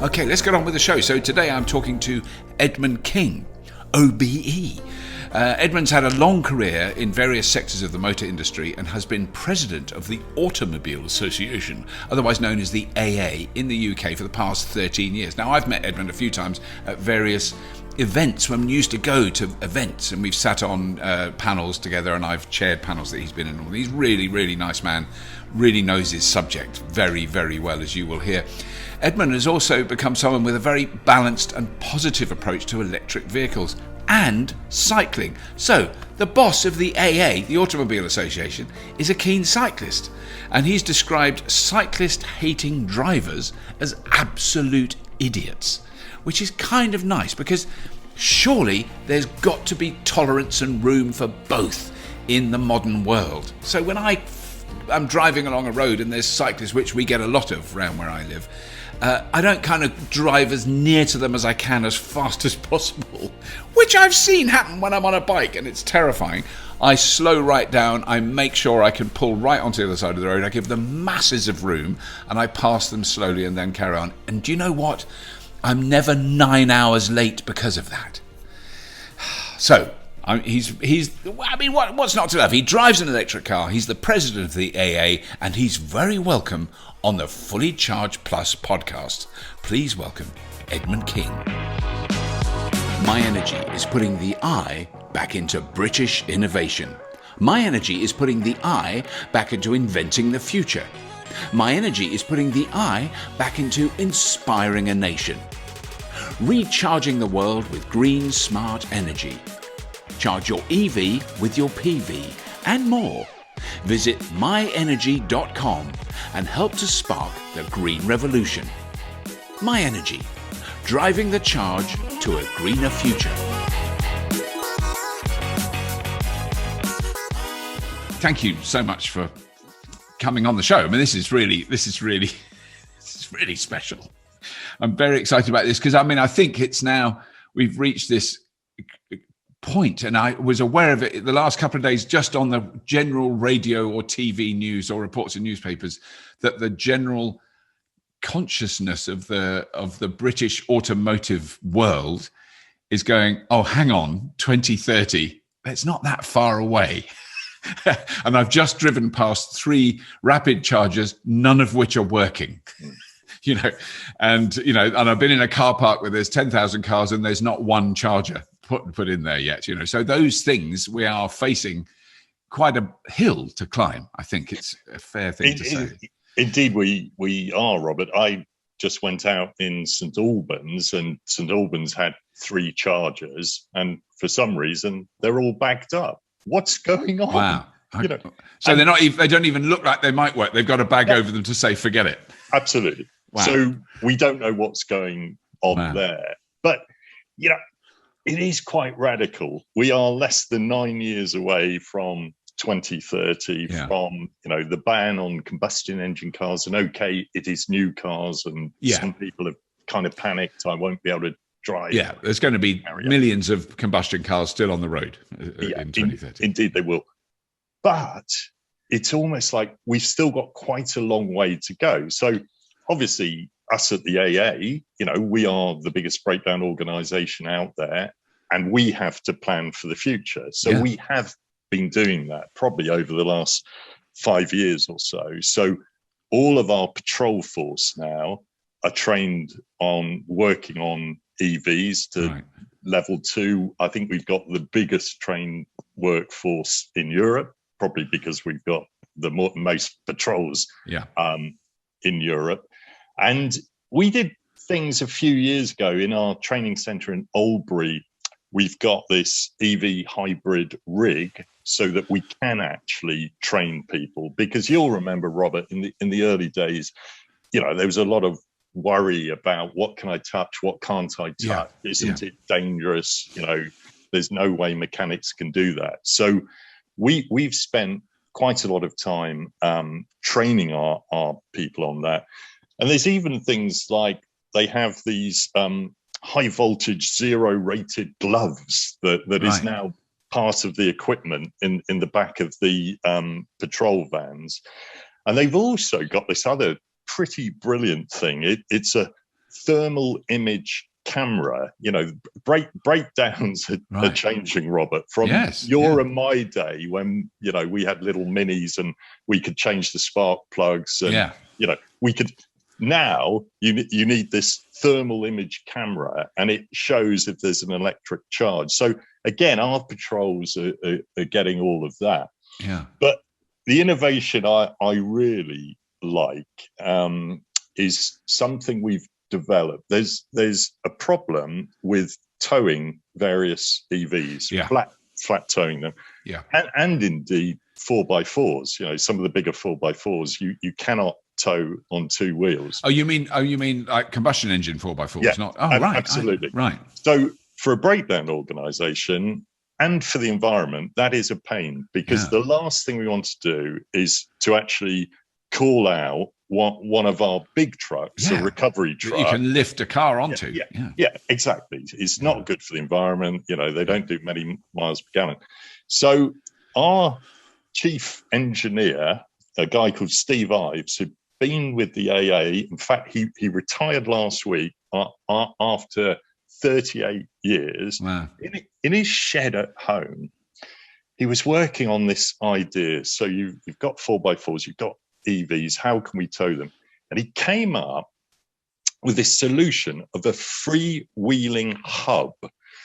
Okay, let's get on with the show. So today I'm talking to Edmund King, OBE. Edmund's had a long career in various sectors of the motor industry and has been president of the Automobile Association, otherwise known as the AA, in the UK for the past 13 years. Now, I've met Edmund a few times at various events when we used to go to events, and we've sat on panels together, and I've chaired panels that he's been in. He's really, really nice man, really knows his subject very, very well, as you will hear. Edmund has also become someone with a very balanced and positive approach to electric vehicles and cycling. So, the boss of the AA, the Automobile Association, is a keen cyclist, and he's described cyclist-hating drivers as absolute idiots, which is kind of nice because surely there's got to be tolerance and room for both in the modern world. So when I'm driving along a road and there's cyclists, which we get a lot of around where I live, I don't kind of drive as near to them as I can as fast as possible, which I've seen happen when I'm on a bike, and it's terrifying. I slow right down, I make sure I can pull right onto the other side of the road, I give them masses of room, and I pass them slowly and then carry on. And do you know what? I'm never 9 hours late because of that. So, what's not to love? He drives an electric car, he's the president of the AA, and he's very welcome on the Fully Charged Plus podcast. Please welcome Edmund King. My Energy is putting the I back into British innovation. My Energy is putting the I back into inventing the future. My Energy is putting the I back into inspiring a nation. Recharging the world with green, smart energy. Charge your EV with your PV and more. Visit myenergy.com and help to spark the green revolution. My Energy, driving the charge to a greener future. Thank you so much for coming on the show. I mean, this is really special. I'm very excited about this because I think it's now we've reached this point, and I was aware of it the last couple of days just on the general radio or TV news or reports in newspapers, that the general consciousness of the British automotive world is going, oh, hang on, 2030, it's not that far away. And I've just driven past 3 rapid chargers, none of which are working. And I've been in a car park where there's 10,000 cars and there's not one charger put in there yet. So those things, we are facing quite a hill to climb. I think it's a fair thing to say. Indeed, we are, Robert. I just went out in St Albans, and St Albans had 3 chargers, and for some reason they're all backed up. What's going on? Wow. So they don't even look like they might work. They've got a bag over them to say, forget it. Absolutely. Wow. So we don't know what's going on there. But, it is quite radical. We are less than 9 years away from 2030, from, the ban on combustion engine cars. And okay, it is new cars, and some people have kind of panicked. I won't be able to drive. Yeah, there's going to be millions of combustion cars still on the road in 2030. Indeed, they will. But it's almost like we've still got quite a long way to go. So obviously, us at the AA, we are the biggest breakdown organisation out there, and we have to plan for the future. So we have been doing that probably over the last 5 years or so. So all of our patrol force now are trained on working on EVs to level 2. I think we've got the biggest trained workforce in Europe, probably because we've got the most patrols in Europe. And we did things a few years ago in our training centre in Oldbury. We've got this EV hybrid rig so that we can actually train people, because you'll remember, Robert, in the early days, there was a lot of worry about what can I touch, what can't I touch? Isn't it dangerous? There's no way mechanics can do that. So we've spent quite a lot of time training our people on that. And there's even things like they have these high voltage 0 rated gloves that is now part of the equipment in the back of the patrol vans. And they've also got this other pretty brilliant thing. It's a thermal image camera. Breakdowns are changing, Robert, from your and my day when we had little minis and we could change the spark plugs, and we could. Now you need this thermal image camera, and it shows if there's an electric charge. So again, our patrols are getting all of that. But the innovation I really like is something we've developed. There's a problem with towing various EVs, flat towing them, and indeed 4x4s. Some of the bigger 4x4s you cannot tow on two wheels. Oh, you mean like combustion engine 4x4s? Yeah, not. Oh, right, absolutely, right. So for a breakdown organisation and for the environment, that is a pain, because the last thing we want to do is to actually call out one of our big trucks, a recovery truck, that you can lift a car onto. Yeah, exactly. It's not good for the environment. They don't do many miles per gallon. So our chief engineer, a guy called Steve Ives, who'd been with the AA. In fact, he retired last week after 38 years. Wow. In his shed at home, he was working on this idea. So you've got 4x4s, you've got EVs, how can we tow them? And he came up with this solution of a freewheeling hub.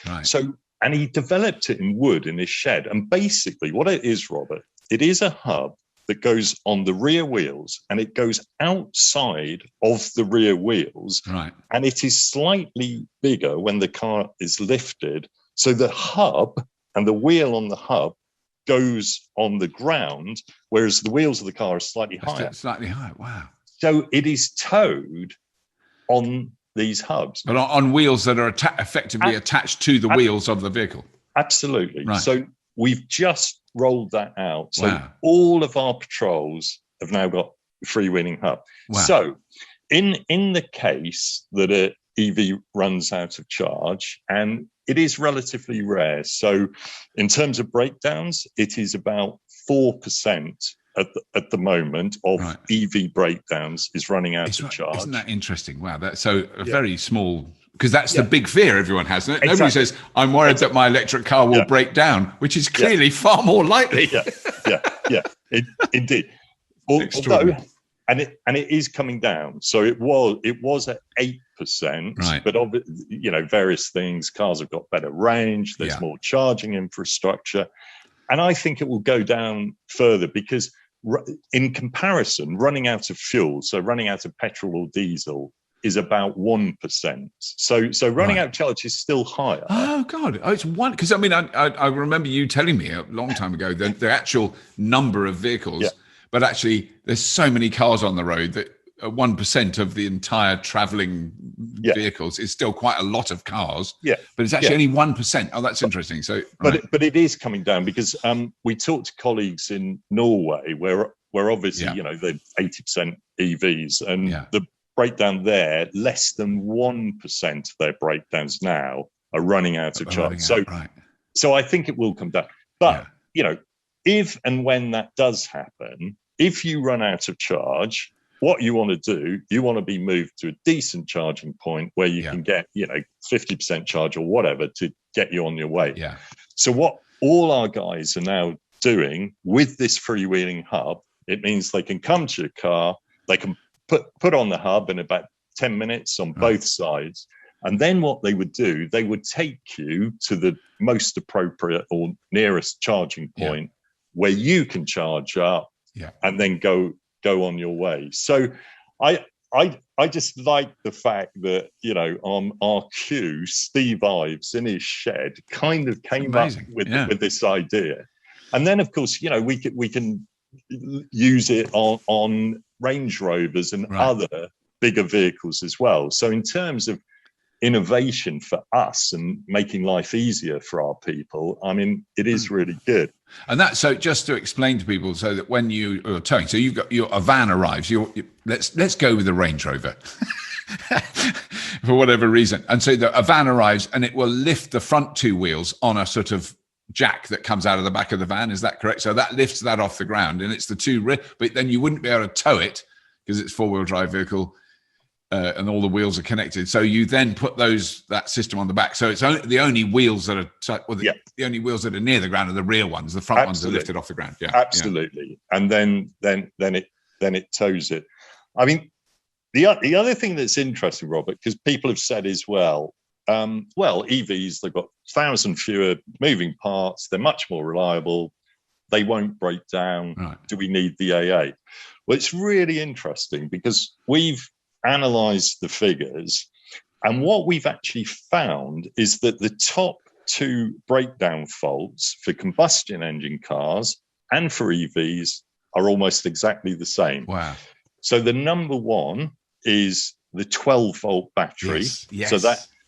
Right. And he developed it in wood in his shed. And basically what it is, Robert, it is a hub that goes on the rear wheels, and it goes outside of the rear wheels. Right. And it is slightly bigger when the car is lifted. So the hub and the wheel on the hub goes on the ground, whereas the wheels of the car are slightly higher. Slightly higher, wow. So it is towed on these hubs. But on wheels that are effectively attached to the wheels of the vehicle. Absolutely. Right. So we've just rolled that out. So all of our patrols have now got freewheeling hub. Wow. So in the case that an EV runs out of charge, and it is relatively rare. So in terms of breakdowns, it is about 4% at the moment of EV breakdowns is running out of charge. Isn't that interesting? Wow. That's very small, because that's the big fear everyone has. Exactly. Nobody says, I'm worried that my electric car will break down, which is clearly far more likely. Indeed. Extraordinary. And it is coming down. So it was at 8%, but various things. Cars have got better range. There's more charging infrastructure, and I think it will go down further, because in comparison, running out of fuel, so running out of petrol or diesel, is about 1%. So running out of charge is still higher. Oh God! It's one, because I remember you telling me a long time ago the actual number of vehicles. Yeah. But actually, there's so many cars on the road that 1% of the entire traveling vehicles is still quite a lot of cars. Yeah. But it's actually only 1%. Oh, that's interesting. So, but it is coming down, because we talked to colleagues in Norway where obviously they're 80% EVs, and the breakdown there, less than 1% of their breakdowns now are running out of charge. So I think it will come down. But if and when that does happen, if you run out of charge, what you want to do, you want to be moved to a decent charging point where you can get, 50% charge or whatever to get you on your way. Yeah. So what all our guys are now doing with this freewheeling hub, it means they can come to your car, they can put on the hub in about 10 minutes on both sides. And then what they would do, they would take you to the most appropriate or nearest charging point where you can charge up and then go on your way. So I just like the fact that, on our queue, Steve Ives in his shed kind of came up with this idea. And then, of course, we can use it on Range Rovers and other bigger vehicles as well. So in terms of innovation for us and making life easier for our people, it is really good. And so just to explain to people, so that when you are towing, so you've got a van arrives, let's go with the Range Rover for whatever reason. And so a van arrives and it will lift the front two wheels on a sort of jack that comes out of the back of the van. Is that correct? So that lifts that off the ground, and it's the two but then you wouldn't be able to tow it because it's 4-wheel drive vehicle and all the wheels are connected. So you then put that system on the back. So it's the only wheels that are the only wheels that are near the ground are the rear ones. The front ones are lifted off the ground. Yeah, absolutely. Yeah. And then it tows it. I mean, the other thing that's interesting, Robert, because people have said as well, EVs, they've got 1,000 fewer moving parts. They're much more reliable. They won't break down. Right. Do we need the AA? Well, it's really interesting because we've analysed the figures, and what we've actually found is that the top 2 breakdown faults for combustion engine cars and for EVs are almost exactly the same. Wow. So the number 1 is the 12-volt battery. Yes.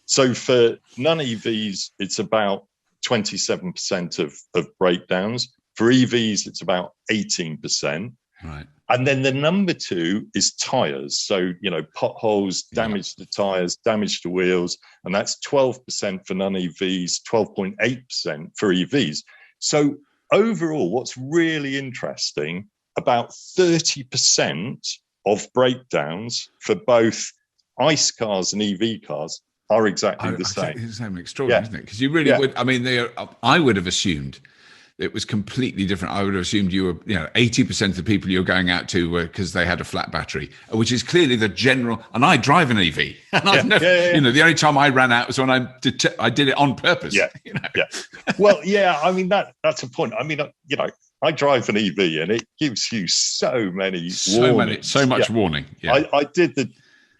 So for non-EVs, it's about 27% of breakdowns. For EVs, it's about 18%. Right. And then the number 2 is tires. So, potholes, damage to tires, damage to wheels. And that's 12% for non-EVs, 12.8% for EVs. So overall, what's really interesting, about 30% of breakdowns for both ICE cars and EV cars are exactly the same. It's extraordinary, isn't it? Because you really would. I mean, I would have assumed it was completely different. I would have assumed you were, 80% of the people you're going out to were because they had a flat battery, which is clearly the general. And I drive an EV, and I've never, the only time I ran out was when I did it on purpose. Yeah. Well, I mean that's a point. I mean, I drive an EV, and it gives you so much warning. Yeah. I did the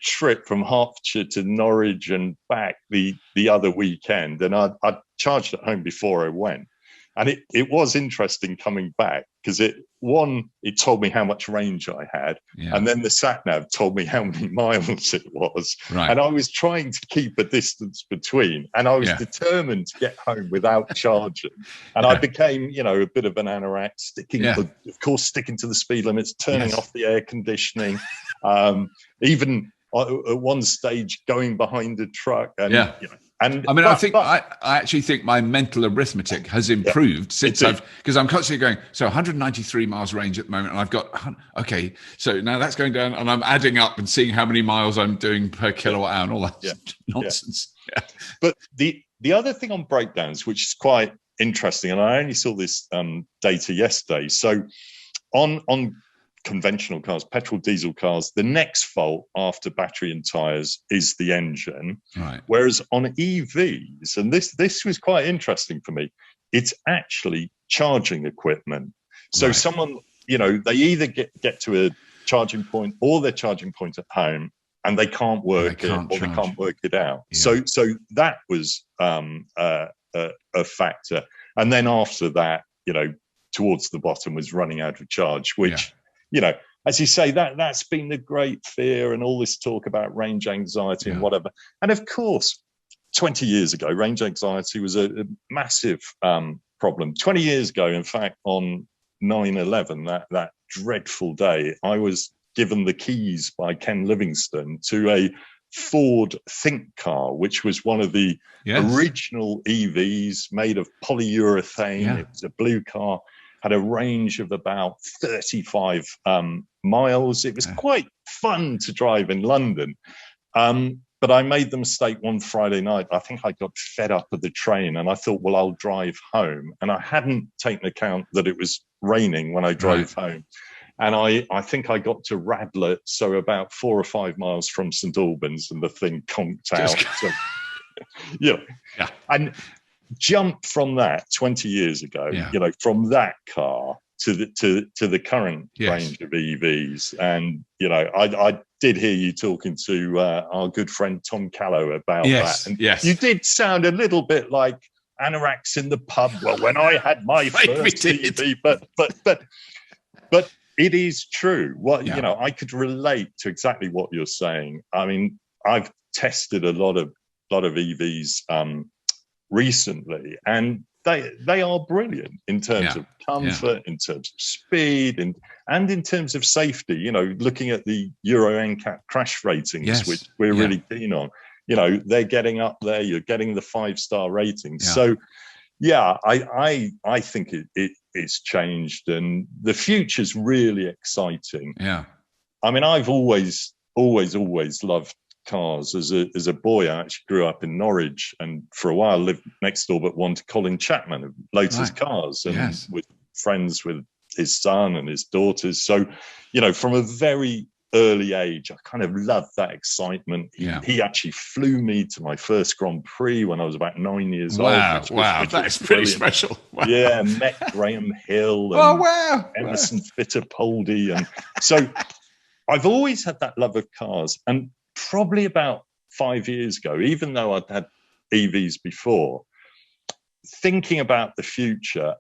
trip from Hertfordshire to Norwich and back the other weekend, and I charged at home before I went. And it was interesting coming back because it told me how much range I had, and then the sat nav told me how many miles it was. Right. And I was trying to keep a distance between, and I was determined to get home without charging. And I became, a bit of an anorak, sticking to the speed limits, turning off the air conditioning, even at one stage going behind a truck. And, And I mean, I actually think my mental arithmetic has improved since because I'm constantly going, so 193 miles range at the moment, and I've got, so now that's going down, and I'm adding up and seeing how many miles I'm doing per kilowatt hour and all that nonsense. Yeah. But the other thing on breakdowns, which is quite interesting, and I only saw this data yesterday. So on conventional cars, petrol diesel cars, the next fault after battery and tires is the engine. Right. Whereas on EVs, and this was quite interesting for me, it's actually charging equipment. So someone, they either get to a charging point or their charging point at home, and they can't work it, or they can't work it out. Yeah. So that was a factor. And then after that, towards the bottom was running out of charge, which as you say, that's been the great fear and all this talk about range anxiety and whatever. And of course, 20 years ago, range anxiety was a massive problem. 20 years ago, in fact, on 9/11, that dreadful day, I was given the keys by Ken Livingstone to a Ford Think car, which was one of the original EVs made of polyurethane. Yeah. It was a blue car. Had a range of about 35 miles. It was quite fun to drive in London. But I made the mistake one Friday night. I think I got fed up of the train, and I thought, well, I'll drive home. And I hadn't taken account that it was raining when I drove home. And I think I got to Radlett, so about 4 or 5 miles from St Albans, and the thing conked out. And jump from that 20 years ago, from that car to the current range of EVs. And, I did hear you talking to our good friend Tom Callow about that. And you did sound a little bit like anoraks in the pub. Well, when I had my first EV, but it is true. I could relate to exactly what you're saying. I mean, I've tested a lot of EVs recently, and they are brilliant in terms of comfort, in terms of speed, and in terms of safety. Looking at the Euro NCAP crash ratings, which we're really keen on, they're getting up there. You're getting the 5-star ratings. So I think it's changed, and the future's really exciting. I mean, I've always always loved cars. As a boy, I actually grew up in Norwich, and for a while lived next door but one to Colin Chapman of Lotus Cars, and with friends with his son and his daughters. So, from a very early age, I kind of loved that excitement. He actually flew me to my first Grand Prix when I was about 9 years old. Which that's pretty special. Wow. Yeah, met Graham Hill and Emerson Fittipaldi. And so I've always had that love of cars. And probably about 5 years ago, even though I'd had EVs before, thinking about the future,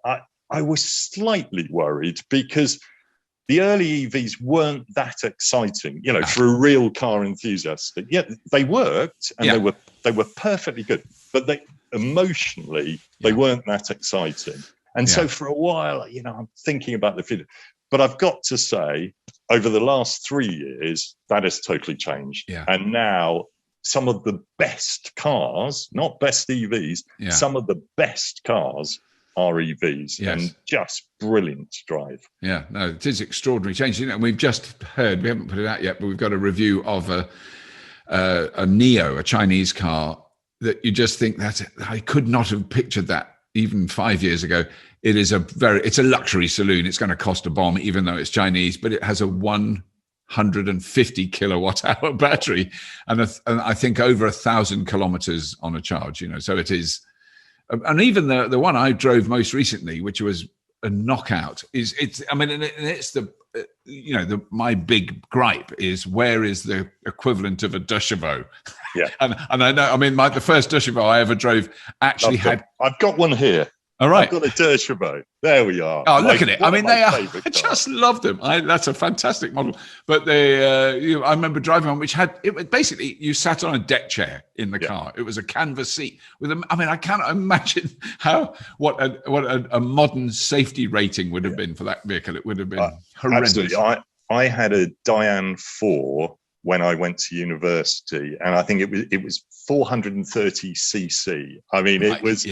I was slightly worried because the early EVs weren't that exciting, for a real car enthusiast. Yeah, they worked and they were perfectly good, but they weren't that exciting. And so for a while, I'm thinking about the future. But I've got to say, over the last 3 years, that has totally changed. Yeah. And now some of the best cars, not best EVs, some of the best cars are EVs, and just brilliant to drive. Yeah, no, it is extraordinary change. We've just heard, we haven't put it out yet, but we've got a review of a Neo, a Chinese car, that you just think that I could not have pictured that even 5 years ago. It's a luxury saloon. It's going to cost a bomb, even though it's Chinese, but it has a 150 kilowatt hour battery and I think over 1,000 kilometers on a charge, so it is. And even the one I drove most recently, which was a knockout, my big gripe is, where is the equivalent of a deux chevaux? Yeah. and I know, the first deux chevaux I ever drove actually I've got one here. All right. I've got a deux chevaux. There we are. Oh, look at it. They are. I just love them. That's a fantastic model. But I remember driving one which basically, you sat on a deck chair in the car. It was a canvas seat with I cannot imagine what a modern safety rating would have been for that vehicle. It would have been horrendous. Absolutely. I had a Diane 4 when I went to university, and I think it was 430 cc. It was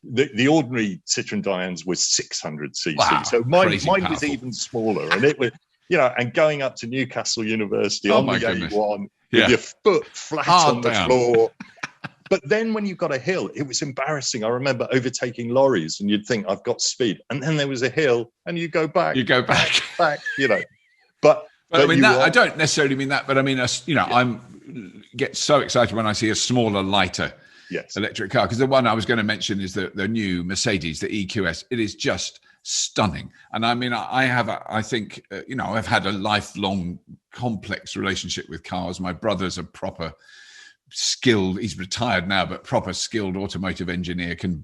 The ordinary Citroen Dianes was 600 cc. Wow, so mine was even smaller, and it was, and going up to Newcastle University on the A1 with your foot flat on the floor. But then when you got a hill, it was embarrassing. I remember overtaking lorries, and you'd think, I've got speed, and then there was a hill, and you go back. Back. But I don't necessarily mean that, but I get so excited when I see a smaller, lighter electric car, because the one I was going to mention is the new Mercedes, the EQS. It is just stunning. And I think I've had a lifelong complex relationship with cars. My brother's a proper skilled, he's retired now, but proper skilled automotive engineer, can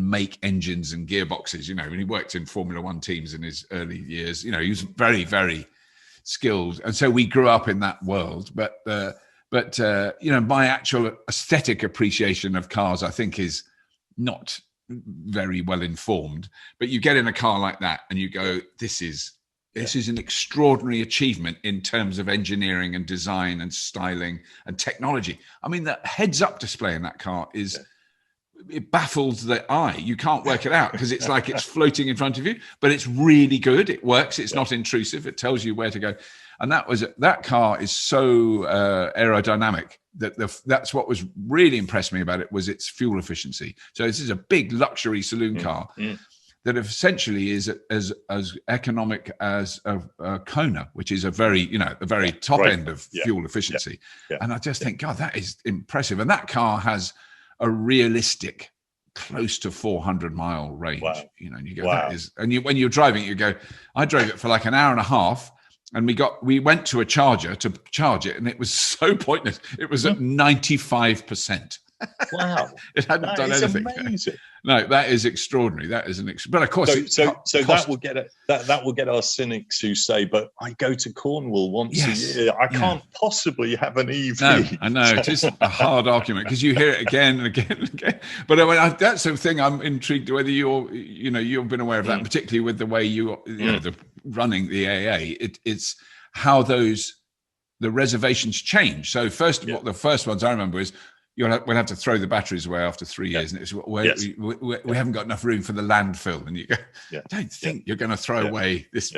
make engines and gearboxes, and he worked in Formula One teams in his early years. He was very, very skilled. And so we grew up in that world, but my actual aesthetic appreciation of cars, I think, is not very well informed. But you get in a car like that and you go, this is an extraordinary achievement in terms of engineering and design and styling and technology. The heads-up display in that car it baffles the eye. You can't work it out because it's like it's floating in front of you, but it's really good. It works. It's not intrusive. It tells you where to go. And that car is so aerodynamic that's what was really impressed me about it, was its fuel efficiency. So this is a big luxury saloon car that essentially is as economic as a Kona, which is a very top end of fuel efficiency. And I just think, God, that is impressive. And that car has a realistic close to 400-mile range. Wow. And you go, that is, and when you're driving it, you go, I drove it for like an hour and a half. And we went to a charger to charge it, and it was so pointless. It was at 95%. Wow. It hadn't done anything. Amazing. No, that is extraordinary. That is but of course, so that will get that will get our cynics who say, "But I go to Cornwall once a year. I can't possibly have an EV." No, I know it is a hard argument because you hear it again and again and again. But that's the thing. I'm intrigued whether you've been aware of that, particularly with the way the running the AA. It's how the reservations change. So first of all, the first ones I remember is, we'll have to throw the batteries away after 3 years, and it's we haven't got enough room for the landfill. And you go, I don't think you're going to throw away this.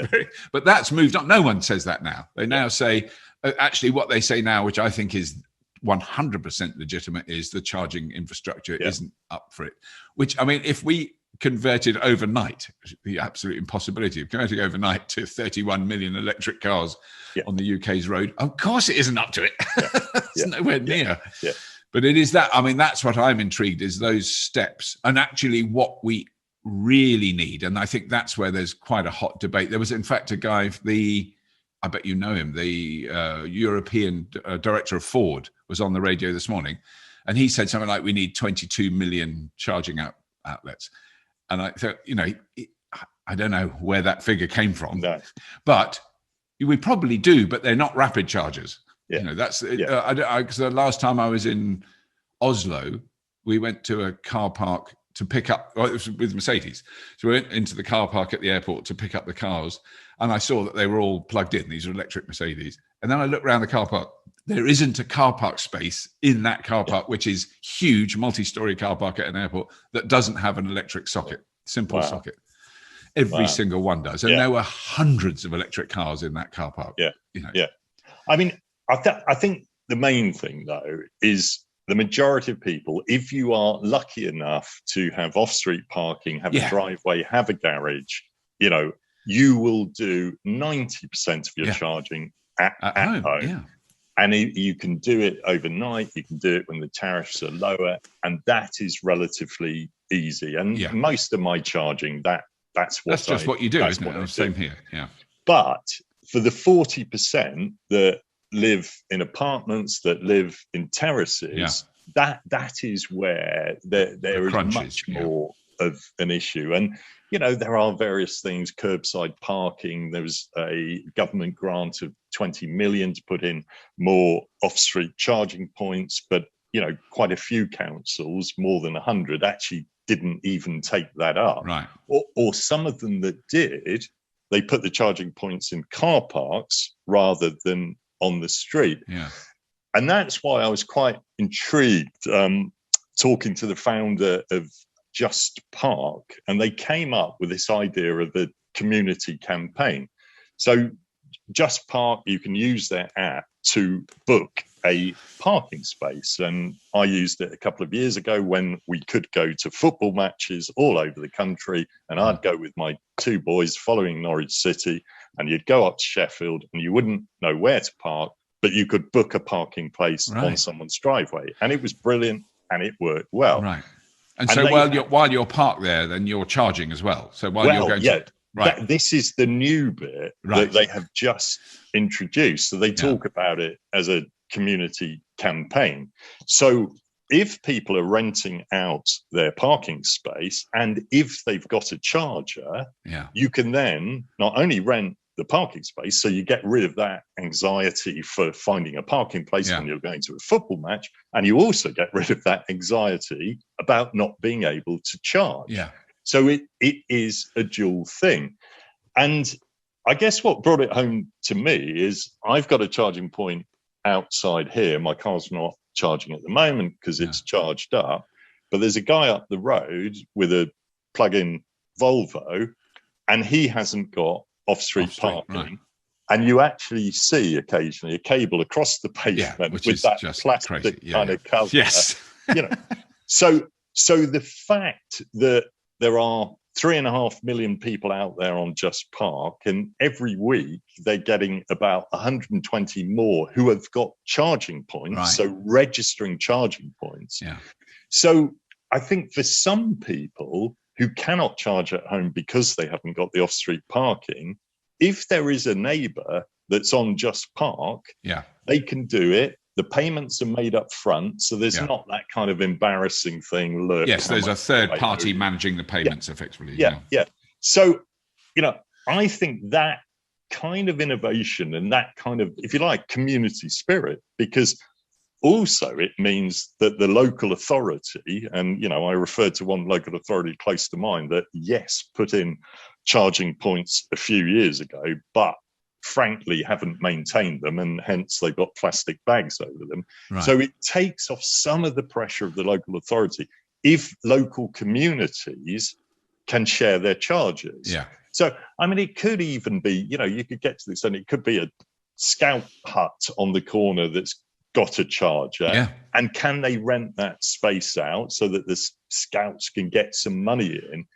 But that's moved on. No one says that now. They now say Actually, what they say now, which I think is 100% legitimate, is the charging infrastructure isn't up for it. Which, I mean, if we converted overnight, the absolute impossibility of converting overnight to 31 million electric cars on the UK's road, of course it isn't up to it. It's nowhere near. But it is that, I mean, that's what I'm intrigued, is those steps, and actually what we really need. And I think that's where there's quite a hot debate. There was, in fact, a guy, I bet you know him, the European director of Ford, was on the radio this morning, and he said something like, we need 22 million charging outlets. And I thought, I don't know where that figure came from, but we probably do, but they're not rapid chargers. That's because the last time I was in Oslo, we went to a car park to pick up, it was with Mercedes. So we went into the car park at the airport to pick up the cars, and I saw that they were all plugged in. These are electric Mercedes. And then I looked around the car park. There isn't a car park space in that car park, which is huge, multi-story car park at an airport, that doesn't have an electric socket, simple socket. Every single one does. And there were hundreds of electric cars in that car park. I mean, I think the main thing, though, is the majority of people, if you are lucky enough to have off-street parking, have a driveway, have a garage, you will do 90% of your charging at home. And you can do it overnight. You can do it when the tariffs are lower. And that is relatively easy. And most of my charging, that's just what you do, isn't it? Same here. Yeah. But for the 40% that live in apartments, that live in terraces, that is where there is much more of an issue. And there are various things, curbside parking. There was a government grant of 20 million to put in more off-street charging points, but quite a few councils, more than 100, actually didn't even take that up. Right. Or some of them that did, they put the charging points in car parks rather than on the street. Yeah. And that's why I was quite intrigued talking to the founder of Just Park, and they came up with this idea of a community campaign. So Just Park, you can use their app to book a parking space. And I used it a couple of years ago when we could go to football matches all over the country. And I'd go with my two boys following Norwich City, and you'd go up to Sheffield and you wouldn't know where to park, but you could book a parking place on someone's driveway. And it was brilliant and it worked well. Right. And so while you're parked there, then you're charging as well. So while you're going to... Right. This is the new bit that they have just introduced. So they talk about it as a community campaign. So if people are renting out their parking space, and if they've got a charger, you can then not only rent the parking space, so you get rid of that anxiety for finding a parking place when you're going to a football match, and you also get rid of that anxiety about not being able to charge. Yeah. So it is a dual thing. And I guess what brought it home to me is I've got a charging point outside here. My car's not charging at the moment because it's charged up, but there's a guy up the road with a plug-in Volvo, and he hasn't got off-street parking. Right. And you actually see occasionally a cable across the pavement with that plastic kind of cover. Yes. So the fact that there are 3.5 million people out there on Just Park, and every week they're getting about 120 more who have got charging points, so registering charging points. Yeah. So I think for some people who cannot charge at home because they haven't got the off-street parking, if there is a neighbour that's on Just Park, they can do it. The payments are made up front, so there's not that kind of embarrassing thing. Look, there's a third party managing the payments effectively. So, I think that kind of innovation and that kind of, if you like, community spirit, because also it means that the local authority, and, I referred to one local authority close to mine that, put in charging points a few years ago, but frankly haven't maintained them, and hence they've got plastic bags over them. So it takes off some of the pressure of the local authority if local communities can share their charges. So I mean, it could even be, you could get to this, and it could be scout hut on the corner that's got a charger? Yeah. And can they rent that space out so that the scouts can get some money in,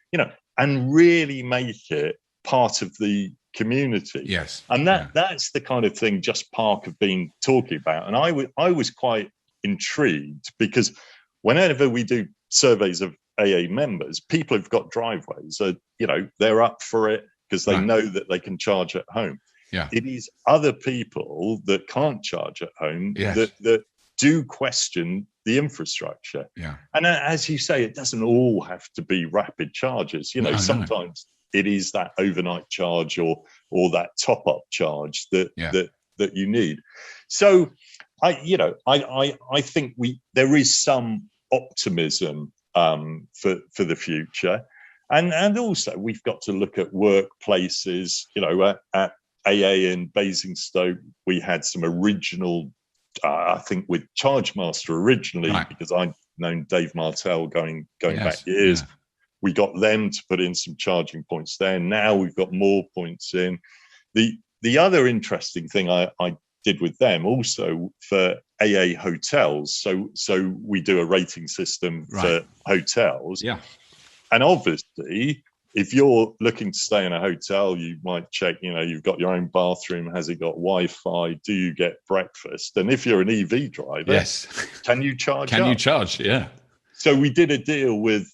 and really make it part of the community? Yes. And that's the kind of thing Just Park have been talking about. And I was quite intrigued, because whenever we do surveys of AA members, people who've got driveways are, they're up for it because they know that they can charge at home. Yeah. It is other people that can't charge at home that do question the infrastructure. Yeah. And as you say, it doesn't all have to be rapid charges. Sometimes it is that overnight charge or that top up charge that you need. So I think there is some optimism for the future. And also we've got to look at workplaces, at AA in Basingstoke, we had some original, I think with Chargemaster originally, because I'd known Dave Martell going back years. Yeah. We got them to put in some charging points there. Now we've got more points in. The other interesting thing I did with them also for AA hotels. So we do a rating system for hotels. Yeah. And obviously, if you're looking to stay in a hotel, you might check, you've got your own bathroom. Has it got Wi-Fi? Do you get breakfast? And if you're an EV driver, can you charge? Can you charge? Yeah. So we did a deal with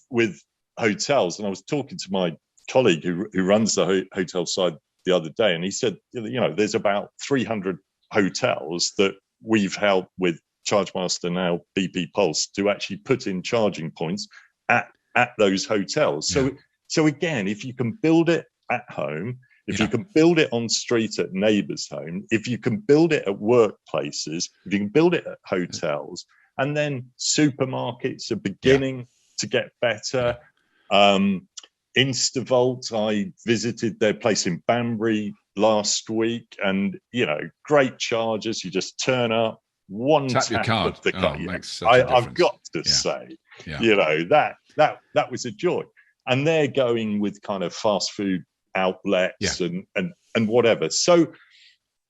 hotels, and I was talking to my colleague who runs the hotel side the other day, and he said, there's about 300 hotels that we've helped with Chargemaster now, BP Pulse, to actually put in charging points at those hotels. So again, if you can build it at home, if you can build it on street at neighbours' home, if you can build it at workplaces, if you can build it at hotels, and then supermarkets are beginning to get better. Instavolt, I visited their place in Banbury last week, and great chargers. You just turn up, one tap your card. Of the card. I've got to say, that was a joy. And they're going with kind of fast food outlets and whatever. So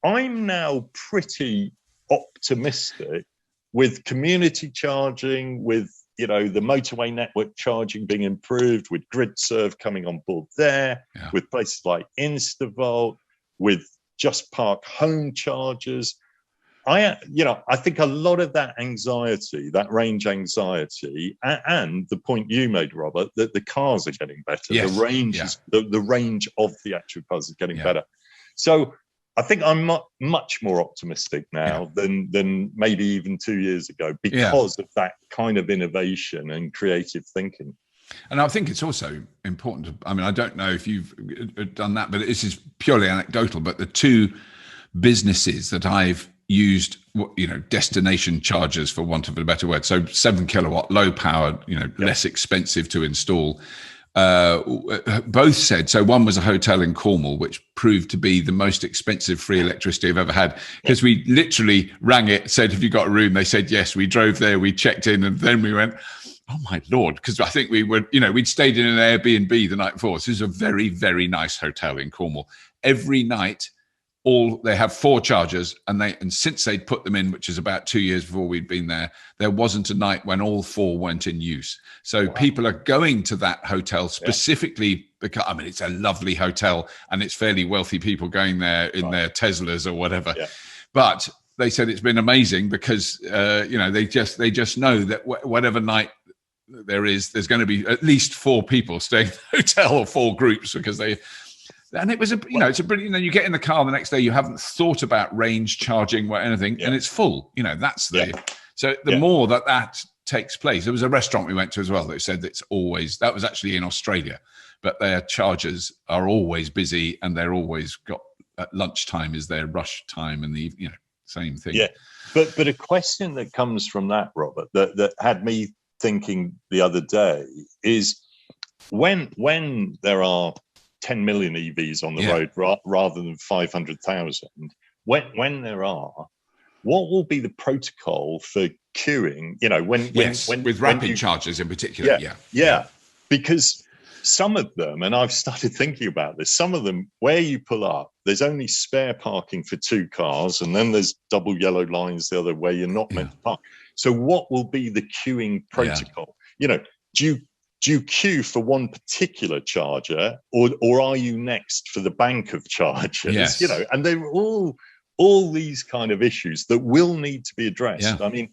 I'm now pretty optimistic with community charging, with the motorway network charging being improved, with GridServe coming on board there, with places like Instavolt, with Just Park home chargers. I think a lot of that anxiety, that range anxiety, and the point you made, Robert, that the cars are getting better. Yes. The range is the range of the actual cars is getting better. So I think I'm much more optimistic now than maybe even 2 years ago, because of that kind of innovation and creative thinking. And I think it's also important I don't know if you've done that, but this is purely anecdotal, but the two businesses that I've used, destination chargers, for want of a better word, so 7 kilowatt, low power, less expensive to install, both said, so one was a hotel in Cornwall, which proved to be the most expensive free electricity I've ever had, because we literally rang it, said, have you got a room? They said yes. We drove there, we checked in, and then we went, oh my Lord, because I think we were, we'd stayed in an Airbnb the night before. So this is a very, very nice hotel in Cornwall. Every night, they have 4 chargers, and since they'd put them in, which is about 2 years before we'd been there wasn't a night when all 4 weren't in use. So people are going to that hotel specifically because, it's a lovely hotel and it's fairly wealthy people going there in their Teslas or whatever. Yeah. But they said it's been amazing because, they just know that whatever night there's going to be at least 4 people staying in the hotel, or 4 groups, because and it was it's a brilliant. You get in the car the next day, you haven't thought about range charging or anything, and it's full. That's so the more that takes place. There was a restaurant we went to as well that said that was actually in Australia, but their chargers are always busy, and they're always got at lunchtime is their rush time, and the same thing. Yeah, but a question that comes from that, Robert, that had me thinking the other day is when there are 10 million EVs on the road rather than 500,000. When there are, what will be the protocol for queuing? When with rapid chargers in particular. Because some of them, and I've started thinking about this, some of them where you pull up, there's only spare parking for 2 cars, and then there's double yellow lines the other way. You're not meant to park. So what will be the queuing protocol? You know, do you queue for one particular charger, or are you next for the bank of chargers? Yes. You know, and they're all these kind of issues that will need to be addressed. I mean,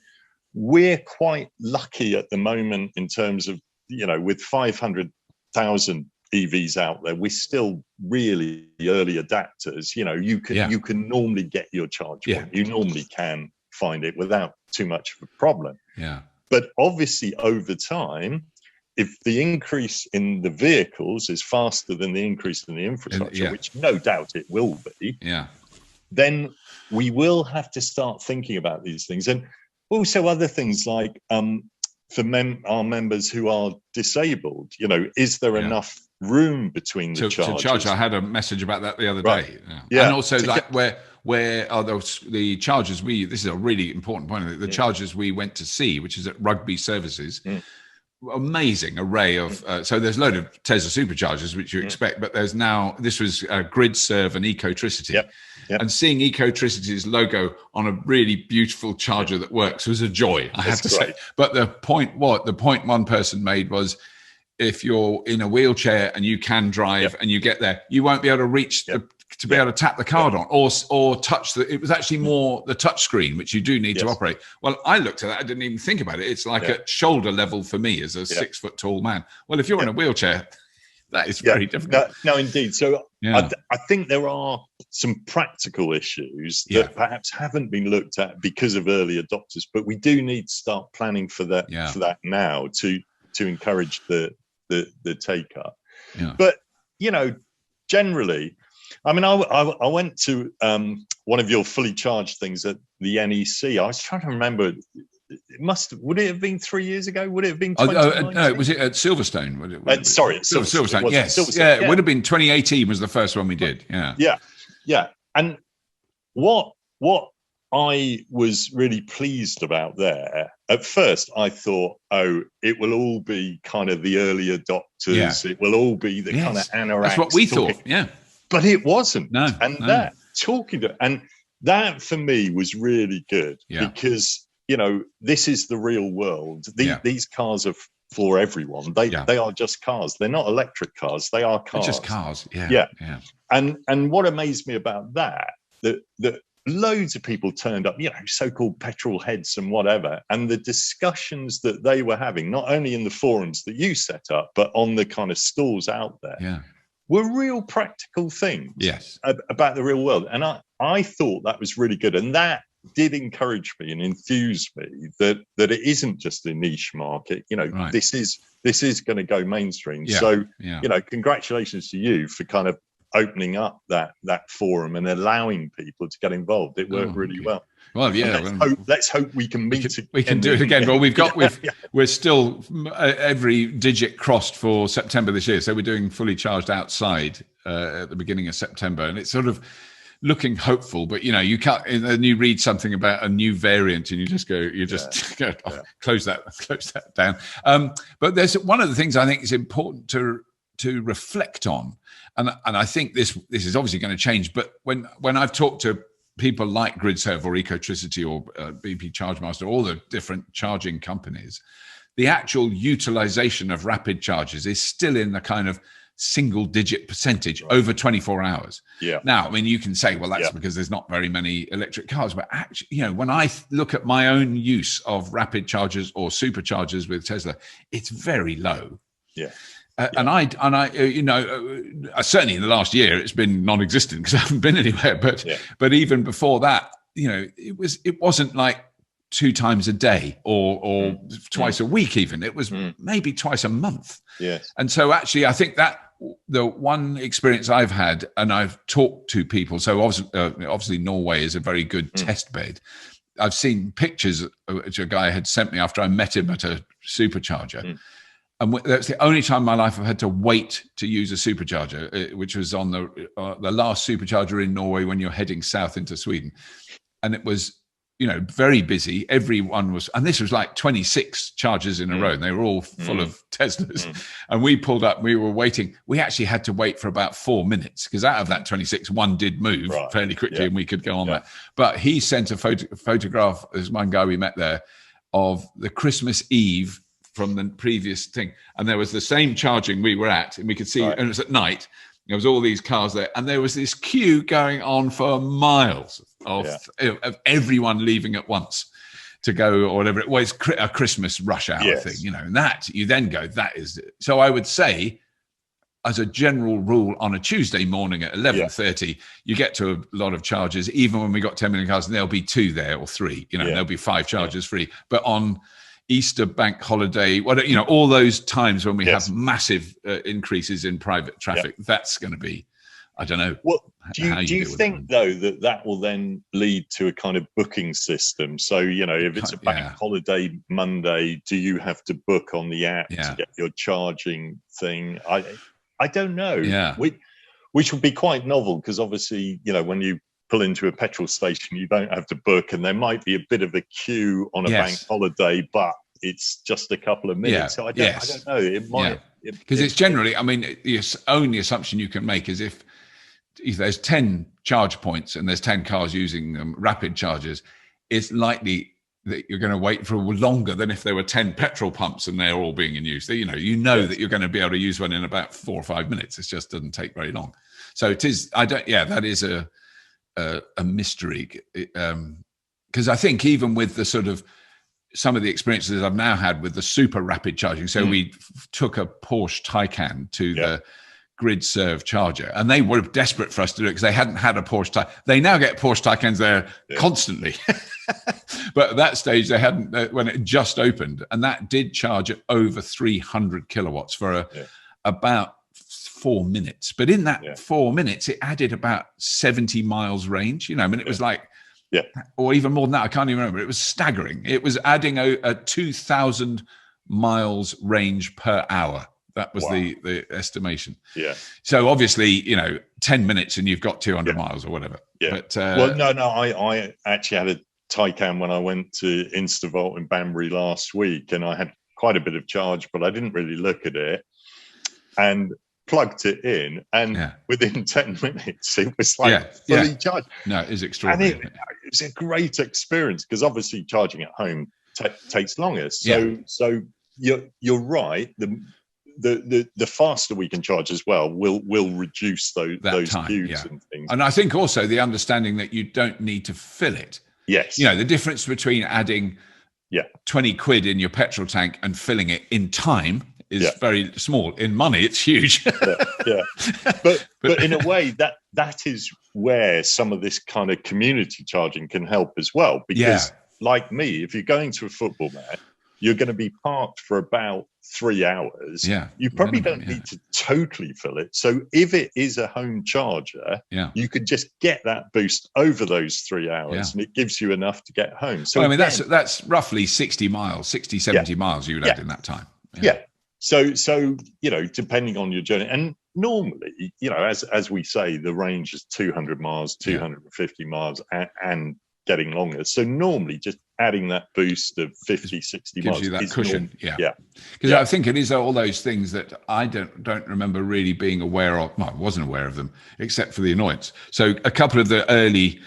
we're quite lucky at the moment in terms of, you know, with 500,000 EVs out there, we're still really early adapters. You know, you can normally get your charge point. You normally can find it without too much of a problem. But obviously over time, if the increase in the vehicles is faster than the increase in the infrastructure, which no doubt it will be, then we will have to start thinking about these things. And also other things like for our members who are disabled, you know, is there enough room between the charges? To charge, I had a message about that the other day. And also where are the chargers this is a really important point, the chargers we went to see, which is at Rugby Services. Amazing array of so there's a load of Tesla superchargers which you expect, but there's now this was GridServe and Ecotricity. And seeing Ecotricity's logo on a really beautiful charger that works was a joy, I have to say. But the point one person made was, if you're in a wheelchair and you can drive and you get there, you won't be able to reach to be able to tap the card on or touch it was actually more the touch screen, which you do need to operate. Well, I looked at that, I didn't even think about it. It's like at shoulder level for me as a 6 foot tall man. Well, if you're in a wheelchair, that is very difficult. No, indeed. So I think there are some practical issues that perhaps haven't been looked at because of early adopters, but we do need to start planning for that now to encourage the take up. But, you know, generally, I mean, I went to one of your fully charged things at the NEC. I was trying to remember. Would it have been 3 years ago? Would it have been 2019? No, was it at Silverstone? Sorry, Silverstone. Yes. Silverstone. It would have been 2018 was the first one we did. Yeah. And what I was really pleased about there, at first I thought, it will all be kind of the early adopters. It will all be the kind of anoraks. That's what we thought. But it wasn't. No. That for me was really good because, you know, this is the real world. These cars are for everyone. They are just cars. They're not electric cars. They are cars. They're just cars. And what amazed me about that loads of people turned up, you know, so-called petrol heads and whatever, and the discussions that they were having, not only in the forums that you set up, but on the kind of stalls out there, were real practical things about the real world. And I thought that was really good. And that did encourage me and enthuse me that it isn't just a niche market. You know, this is going to go mainstream. So, you know, congratulations to you for kind of opening up that forum and allowing people to get involved. It worked really well. Well, let's hope we can meet. We can do it again. Well, we're still every digit crossed for September this year. So we're doing fully charged outside at the beginning of September, and it's sort of looking hopeful. But you know, you can't. And you read something about a new variant, and you just go, close that down. But there's one of the things I think is important to reflect on, and I think this is obviously going to change. But when I've talked to people like GridServe or Ecotricity or BP ChargeMaster, all the different charging companies, the actual utilization of rapid charges is still in the kind of single-digit percentage over 24 hours. Now, I mean, you can say, well, that's because there's not very many electric cars, but actually, you know, when I look at my own use of rapid chargers or superchargers with Tesla, it's very low. And I, you know, certainly in the last year, it's been non-existent because I haven't been anywhere. But even before that, you know, it wasn't like 2 times a day or twice a week. Even it was maybe twice a month. And so actually, I think that the one experience I've had, and I've talked to people. So obviously Norway is a very good test bed. I've seen pictures which a guy had sent me after I met him at a supercharger. And that's the only time in my life I've had to wait to use a supercharger, which was on the last supercharger in Norway when you're heading south into Sweden. And it was very busy. Everyone was, and this was like 26 charges in a row, and they were all full of Teslas. And we pulled up, we were waiting. We actually had to wait for about 4 minutes because out of that 26, one did move fairly quickly and we could go on that. But he sent a photograph, as one guy we met there, of the Christmas Eve from the previous thing. And there was the same charging we were at, and we could see, and it was at night. There was all these cars there, and there was this queue going on for miles of everyone leaving at once to go or whatever. It was a Christmas rush hour thing, and that you then go, that is it. So I would say, as a general rule, on a Tuesday morning at 11:30, you get to a lot of charges. Even when we got 10 million cars, and there'll be 2 there or 3, there'll be 5 charges free. But on Easter bank holiday, all those times when we have massive increases in private traffic, that's going to be, I don't know. Well, do you think though that will then lead to a kind of booking system? So if it's a bank holiday Monday, do you have to book on the app to get your charging thing? I don't know. Which would be quite novel because obviously when you pull into a petrol station, you don't have to book, and there might be a bit of a queue on a bank holiday, but it's just a couple of minutes. So I don't know. It might, because it's generally, the only assumption you can make is if there's 10 charge points and there's 10 cars using rapid chargers, it's likely that you're going to wait for longer than if there were 10 petrol pumps and they're all being in use. That you're going to be able to use one in about 4 or 5 minutes. It just doesn't take very long. So it is. That is a mystery, because I think even with the sort of some of the experiences I've now had with the super rapid charging. So we took a Porsche Taycan to the grid serve charger, and they were desperate for us to do it because they hadn't had a Porsche Taycan. They now get Porsche Taycans there constantly, but at that stage they hadn't when it just opened, and that did charge at over 300 kilowatts for about 4 minutes. But in that 4 minutes, it added about 70 miles range. It was like, or even more than that. I can't even remember. It was staggering. It was adding a 2,000 miles range per hour. That was the estimation. So obviously, 10 minutes and you've got 200 miles or whatever. But, I actually had a Taycan when I went to Instavolt in Banbury last week, and I had quite a bit of charge, but I didn't really look at it. And plugged it in, and within 10 minutes it was like fully charged. No, it is extraordinary. And it was a great experience because obviously charging at home takes longer. So you're right. The faster we can charge as well will reduce those time, queues and things. And I think also the understanding that you don't need to fill it. Yes. The difference between adding 20 quid in your petrol tank and filling it in time is very small. In money, it's huge. But in a way, that is where some of this kind of community charging can help as well. Because like me, if you're going to a football match, you're going to be parked for about 3 hours. You probably don't need to totally fill it. So if it is a home charger, you could just get that boost over those 3 hours, and it gives you enough to get home. So that's roughly 60 miles, 60, 70 miles you would add in that time. So depending on your journey, and normally, as we say, the range is 200 miles, 250 miles, and getting longer. So normally, just adding that boost of 50, 60 gives miles you that is cushion. Because I think it is all those things that I don't remember really being aware of. Well, I wasn't aware of them, except for the annoyance. So a couple of the early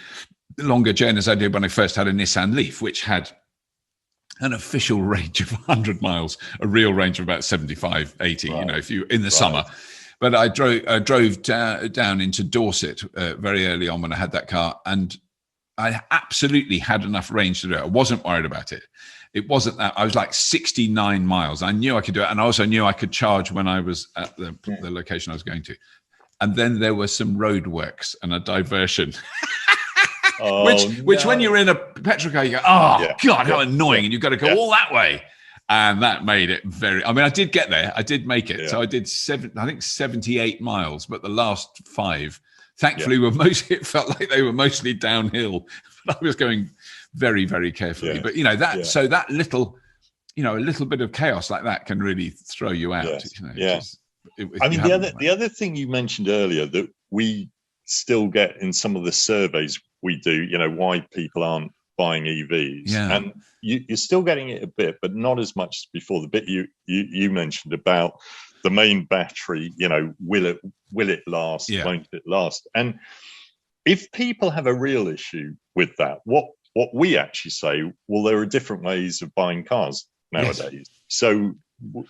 longer journeys I did when I first had a Nissan Leaf, which had an official range of 100 miles, a real range of about 75, 80, if you in the summer. But I drove down into Dorset very early on when I had that car, and I absolutely had enough range to do it. I wasn't worried about it. It wasn't that. I was like 69 miles. I knew I could do it, and I also knew I could charge when I was at the location I was going to. And then there were some roadworks and a diversion. Which when you're in a petrol car, you go, God, how annoying. And you've got to go all that way. And that made it I did get there. I did make it. So I did 78 miles, but the last 5, thankfully, were mostly, it felt like they were mostly downhill. But I was going very, very carefully. But, so that little, a little bit of chaos like that can really throw you out. The other thing you mentioned earlier that we still get in some of the surveys we do, why people aren't buying EVs, Yeah. and you're still getting it a bit, but not as much as before. The bit you mentioned about the main battery, will it last? Yeah. Won't it last? And if people have a real issue with that, what we actually say, well, there are different ways of buying cars nowadays. Yes. So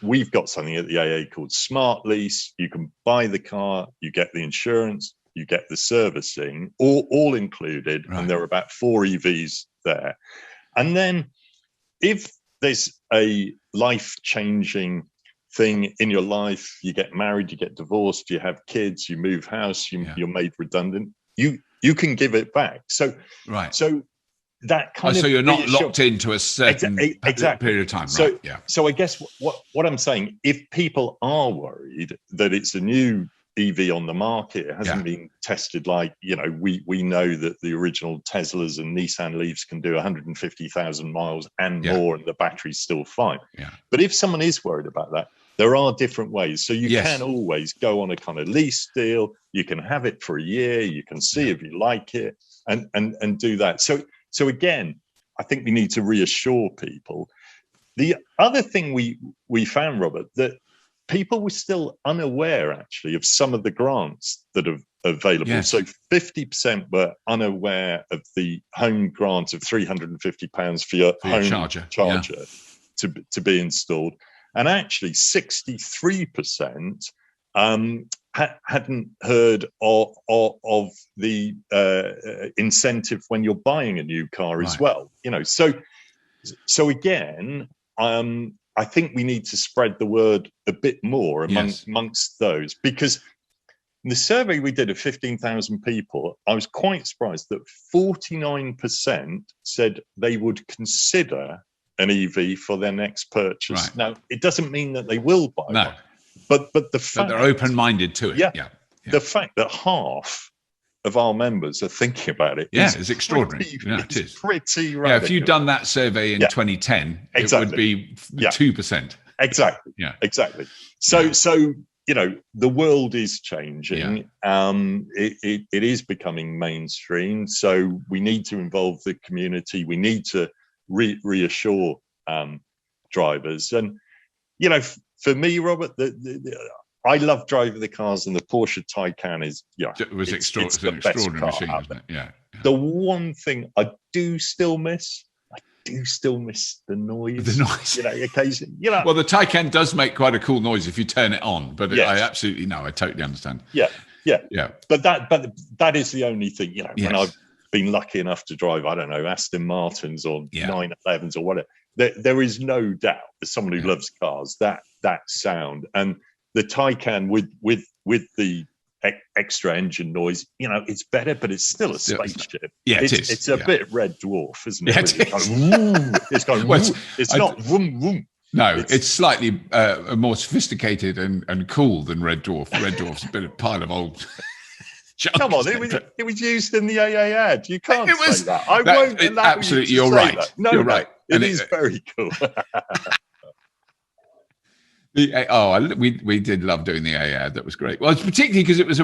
we've got something at the AA called Smart Lease. You can buy the car, you get the insurance, you get the servicing, all included, right. And there are about 4 EVs there. And then if there's a life-changing thing in your life, you get married, you get divorced, you have kids, you move house, you're made redundant, you can give it back. So right. So that kind of, so you're not locked into a certain period of time, right? So I guess what I'm saying, if people are worried that it's a new EV on the market, it hasn't been tested, like, we know that the original Teslas and Nissan Leafs can do 150,000 miles and more, and the battery's still fine. Yeah. But if someone is worried about that, there are different ways. So you can always go on a kind of lease deal. You can have it for a year. You can see if you like it, and do that. So again, I think we need to reassure people. The other thing we found, Robert, that people were still unaware, actually, of some of the grants that are available. Yes. So 50% were unaware of the home grant of £350 for your home charger to be installed. And actually 63% hadn't heard of the incentive when you're buying a new car as well. So again, I think we need to spread the word a bit more amongst those, because in the survey we did of 15,000 people, I was quite surprised that 49% said they would consider an EV for their next purchase. Right. Now, it doesn't mean that they will buy one, but the fact that they're open-minded to it. Yeah. The fact that half of our members are thinking about it is extraordinary. It is pretty radical. Yeah, if you'd done that survey in 2010, it would be 2%. Exactly. Yeah. Exactly. So the world is changing. It is becoming mainstream. So we need to involve the community. We need to reassure drivers. And for me, Robert, I love driving the cars, and the Porsche Taycan is it was an extraordinary machine, wasn't it? Yeah. The one thing I do still miss the noise. The noise, occasionally. Well, the Taycan does make quite a cool noise if you turn it on, but I absolutely I totally understand. Yeah. But that is the only thing. When I've been lucky enough to drive, I don't know, Aston Martins or 911s or whatever, there is no doubt, as someone who loves cars, that sound, and the Taycan with the extra engine noise, it's better, but it's still a spaceship. Yeah, it is. It's a bit Red Dwarf, isn't it? Yeah, it's not vroom, vroom. No, it's slightly more sophisticated and cool than Red Dwarf. Red Dwarf's a bit of pile of old junk. Come on, it was used in the AA ad. You can't say that. I won't allow absolutely, you to you're say right. That. No, you're right. It is very cool. We did love doing the AA ad. That was great. Well, it's particularly because it was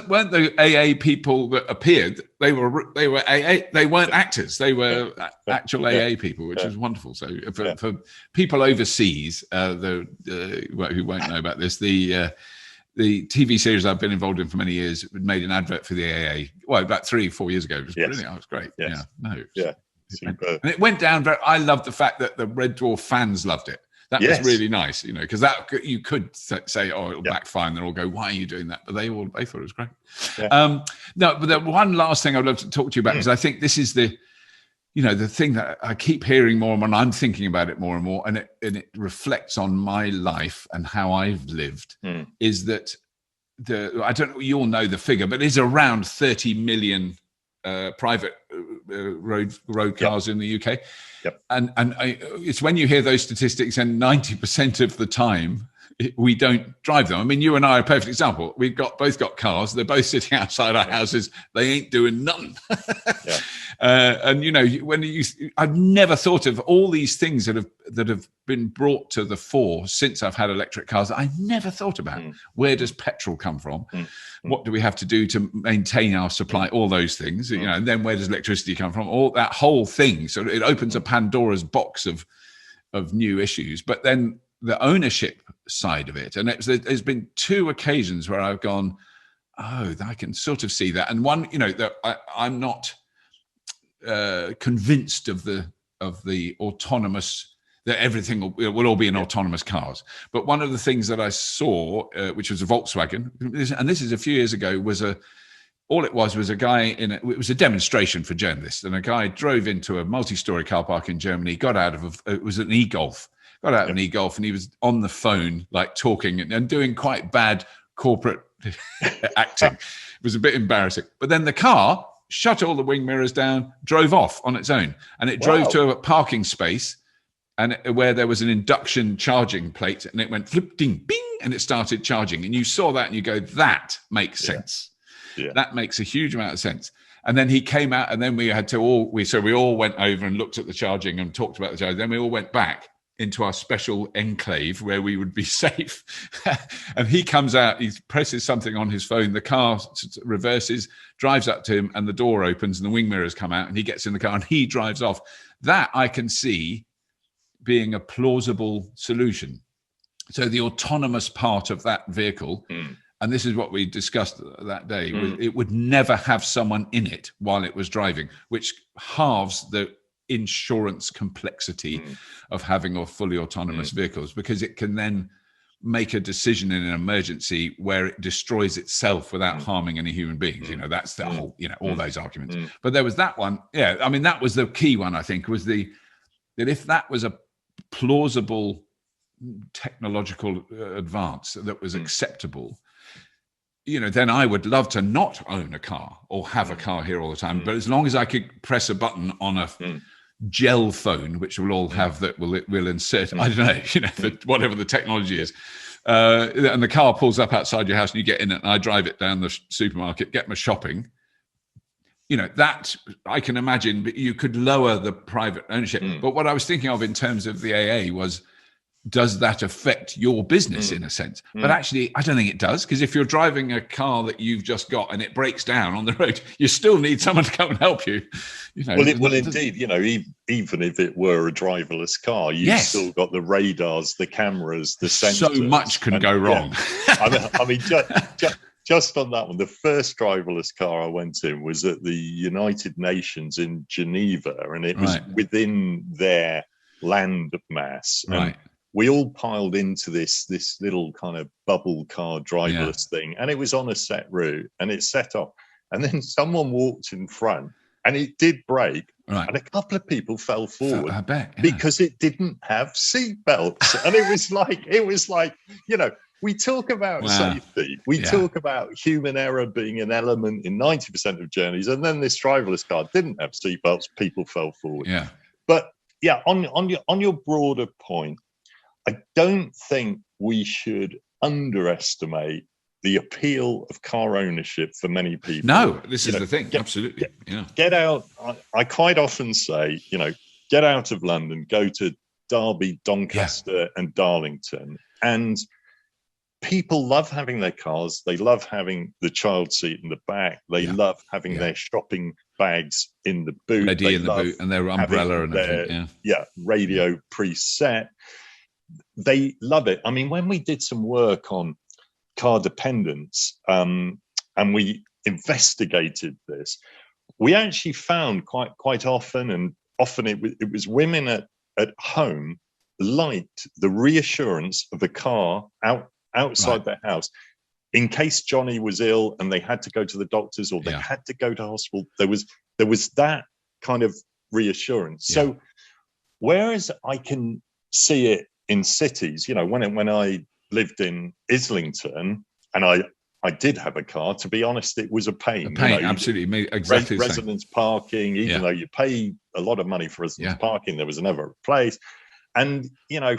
weren't the AA people that appeared? They were AA. They weren't actors. They were actual AA people, which was wonderful. So for people overseas, who won't know about this, the TV series I've been involved in for many years made an advert for the AA. Well, about 3-4 years ago. It was brilliant. It was great. Yes. And it went down I loved the fact that the Red Dwarf fans loved it. That was really nice, because that you could say, "Oh, it'll backfire," and they'll all go, "Why are you doing that?" But they thought it was great. Yeah. No, but the one last thing I'd love to talk to you about, because I think this is the thing that I keep hearing more and more, and I'm thinking about it more and more, and it reflects on my life and how I've lived. Is that I don't know, you all know the figure, but it's around 30 million private road cars in the UK. Yep. And it's when you hear those statistics, and 90% of the time we don't drive them. I mean, you and I are a perfect example. We've both got cars. They're both sitting outside our houses. They ain't doing nothing. And I've never thought of all these things that have been brought to the fore since I've had electric cars. I never thought about where does petrol come from? What do we have to do to maintain our supply? All those things, and then where does electricity come from? All that whole thing. So it opens a Pandora's box of new issues. But then the ownership side of it, and there's been two occasions where I've gone, oh, I can sort of see that. And one, that I'm not convinced of the autonomous, that everything will all be in autonomous cars. But one of the things that I saw, which was a Volkswagen, and this is a few years ago, was a guy it was a demonstration for journalists, and a guy drove into a multi-story car park in Germany, got out of it was an e-Golf, an e-Golf, and he was on the phone, like talking and doing quite bad corporate acting. It was a bit embarrassing. But then the car shut all the wing mirrors down, drove off on its own, and it drove to a parking space, and where there was an induction charging plate, and it went flip, ding, bing, and it started charging. And you saw that, and you go, that makes sense. Yeah. That makes a huge amount of sense. And then he came out, and then we had to we all went over and looked at the charging and talked about the charging. Then we all went back into our special enclave where we would be safe. And he comes out, he presses something on his phone, the car reverses, drives up to him, and the door opens and the wing mirrors come out, and he gets in the car and he drives off. That I can see being a plausible solution. So the autonomous part of that vehicle, and this is what we discussed that day, it would never have someone in it while it was driving, which halves the insurance complexity of having a fully autonomous vehicles, because it can then make a decision in an emergency where it destroys itself without harming any human beings. That's the whole, all those arguments. But there was that one. Yeah. I mean, that was the key one, I think, was that if that was a plausible technological advance that was acceptable, then I would love to not own a car or have a car here all the time. But as long as I could press a button on a gel phone, which will all have that will insert, I don't know, whatever the technology is, and the car pulls up outside your house and you get in it, and I drive it down the supermarket, get my shopping, that I can imagine, but you could lower the private ownership. But what I was thinking of in terms of the AA was, does that affect your business in a sense? But actually, I don't think it does, because if you're driving a car that you've just got and it breaks down on the road, you still need someone to come and help you. Well, indeed, even if it were a driverless car, you've still got the radars, the cameras, the sensors. So much can go wrong. I mean, just on that one, the first driverless car I went in was at the United Nations in Geneva, and it was within their land mass. Right. We all piled into this little kind of bubble car driverless thing, and it was on a set route, and it set off. And then someone walked in front, and it did brake, and a couple of people fell forward. I bet, because it didn't have seat belts. And it was like, we talk about safety, we talk about human error being an element in 90% of journeys, and then this driverless car didn't have seat belts, people fell forward. Yeah. But on your broader point, I don't think we should underestimate the appeal of car ownership for many people. No, this is the thing. Absolutely. Get out. I quite often say, get out of London, go to Derby, Doncaster, and Darlington. And people love having their cars. They love having the child seat in the back. They love having their shopping bags in the boot. Ready in the boot, and their umbrella and everything. Radio preset. They love it. I mean, when we did some work on car dependence, and we investigated this, we actually found quite often, and often it was women at home liked the reassurance of a car outside their house in case Johnny was ill and they had to go to the doctors or they had to go to hospital. There was that kind of reassurance. So whereas I can see it in cities, when I lived in Islington, and I did have a car, to be honest, it was a pain. Absolutely, exactly. Residence parking, even though you pay a lot of money for residence parking, there was never a place. And,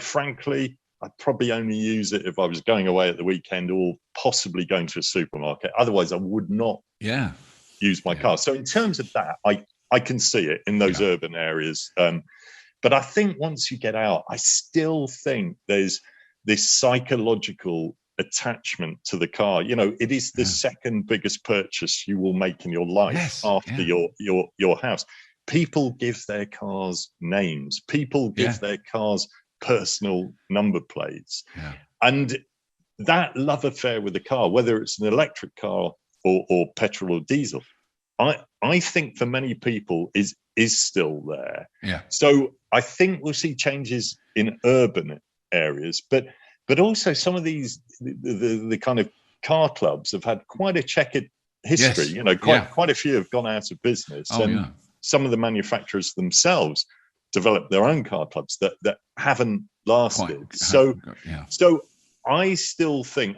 frankly, I'd probably only use it if I was going away at the weekend or possibly going to a supermarket. Otherwise, I would not use my car. So in terms of that, I can see it in those urban areas. But I think once you get out, I still think there's this psychological attachment to the car. You know, it is the second biggest purchase you will make in your life after your house. People give their cars names. People give their cars personal number plates. And that love affair with the car, whether it's an electric car or petrol or diesel, I think for many people is still there. So I think we'll see changes in urban areas, but also some of these the kind of car clubs have had quite a checkered history. You know, quite a few have gone out of business, some of the manufacturers themselves developed their own car clubs that haven't lasted. So I still think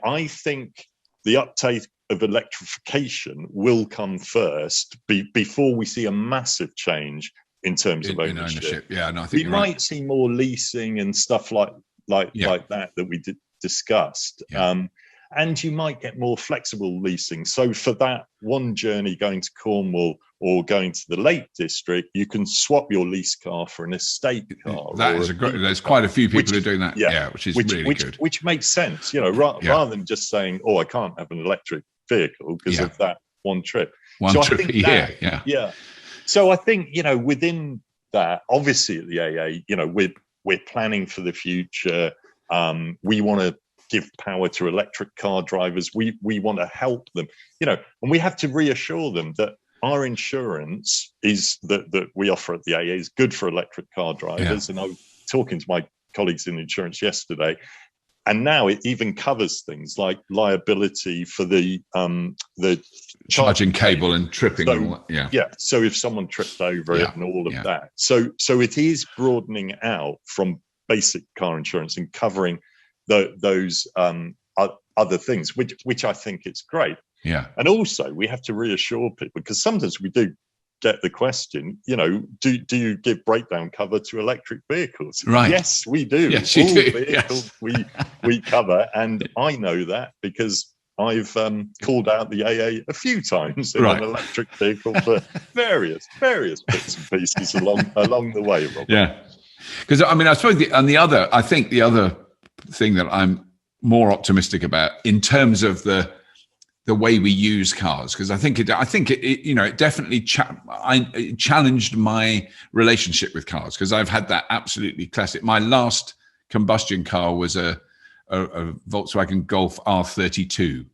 the uptake of electrification will come first before we see a massive change in terms of ownership. And I think we might see more leasing and stuff like that we discussed. And you might get more flexible leasing. So for that one journey going to Cornwall or going to the Lake District, you can swap your lease car for an estate car. That is there's quite a few people who are doing that, which is really good. Which makes sense, you know, rather than just saying, oh, I can't have an electric vehicle because of that one trip. One trip a year, So I think, you know, within that, obviously at the AA, you know, we're planning for the future. We want to give power to electric car drivers. We want to help them, you know, and we have to reassure them that our insurance is that we offer at the AA is good for electric car drivers. And I was talking to my colleagues in insurance yesterday, and now it even covers things like liability for the charging cable and tripping. So, and all that. So if someone tripped over it and all of that, so it is broadening out from basic car insurance and covering those other things, which I think it's great. And also we have to reassure people, because sometimes we do get the question, you know, do you give breakdown cover to electric vehicles? Right. Yes, we do. Yes, you all do. vehicles we cover, and I know that because I've called out the AA a few times in an electric vehicle for various bits and pieces along the way, Robert. Because I mean, I suppose I think the other thing that I'm more optimistic about in terms of the way we use cars, because I think it you know, it definitely challenged my relationship with cars, because I've had that absolutely classic. My last combustion car was a Volkswagen Golf R32,